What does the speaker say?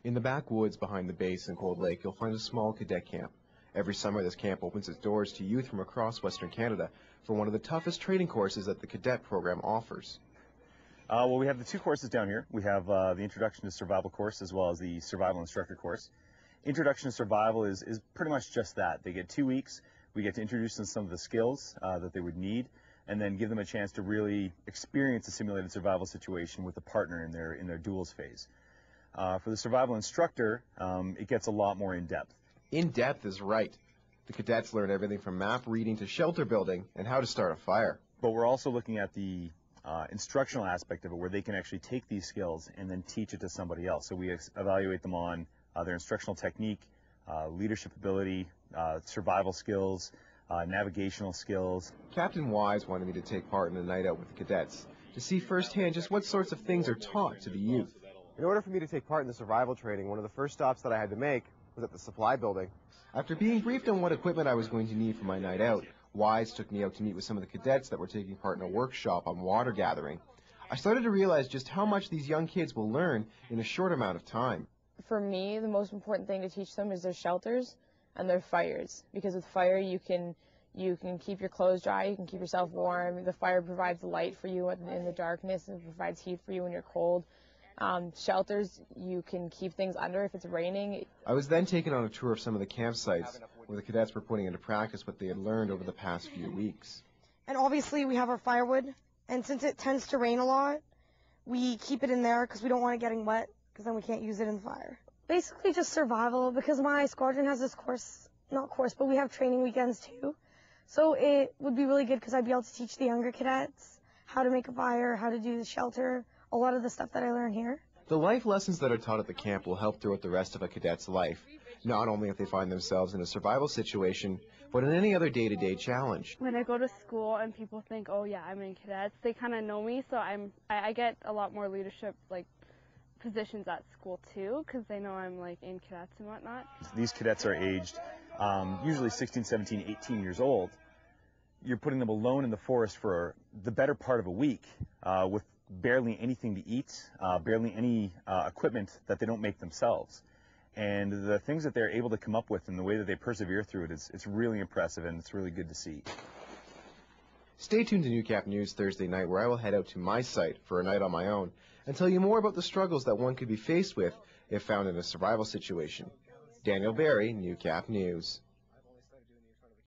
In the backwoods behind the base in Cold Lake, you'll find a small cadet camp. Every summer, this camp opens its doors to youth from across Western Canada for one of the toughest training courses that the Cadet program offers. Well, we have the two courses down here. We have the Introduction to Survival course as well as the Survival Instructor Course. Introduction to Survival is pretty much just that. They get 2 weeks. We get to introduce them to some of the skills that they would need, and then give them a chance to really experience a simulated survival situation with a partner in their duels phase. For the Survival Instructor, it gets a lot more in-depth. In-depth is right. The cadets learn everything from map reading to shelter building and how to start a fire. But we're also looking at the instructional aspect of it, where they can actually take these skills and then teach it to somebody else. So we evaluate them on their instructional technique, leadership ability, survival skills, navigational skills. Captain Wise wanted me to take part in a night out with the cadets to see firsthand just what sorts of things are taught to the youth. In order for me to take part in the survival training, one of the first stops that I had to make was at the supply building. After being briefed on what equipment I was going to need for my night out, Wise took me out to meet with some of the cadets that were taking part in a workshop on water gathering. I started to realize just how much these young kids will learn in a short amount of time. For me, the most important thing to teach them is their shelters and their fires, because with fire you can keep your clothes dry, you can keep yourself warm. The fire provides light for you in the darkness and provides heat for you when you're cold. Shelters, you can keep things under if it's raining. I was then taken on a tour of some of the campsites where the cadets were putting into practice what they had learned over the past few weeks. And obviously we have our firewood, and since it tends to rain a lot, we keep it in there because we don't want it getting wet, because then we can't use it in the fire. Basically just survival, because my squadron has this but we have training weekends too. So it would be really good because I'd be able to teach the younger cadets how to make a fire, how to do the shelter, a lot of the stuff that I learned here. The life lessons that are taught at the camp will help throughout the rest of a cadet's life, not only if they find themselves in a survival situation, but in any other day-to-day challenge. When I go to school and people think, oh yeah, I'm in cadets, they kind of know me, so I get a lot more leadership positions at school too, because they know I'm in cadets and whatnot. These cadets are aged usually 16, 17, 18 years old. You're putting them alone in the forest for the better part of a week with barely anything to eat, barely any equipment that they don't make themselves. And the things that they're able to come up with and the way that they persevere through it, it's really impressive, and it's really good to see. Stay tuned to Newcap News Thursday night, where I will head out to my site for a night on my own and tell you more about the struggles that one could be faced with if found in a survival situation. Daniel Barry, Newcap News.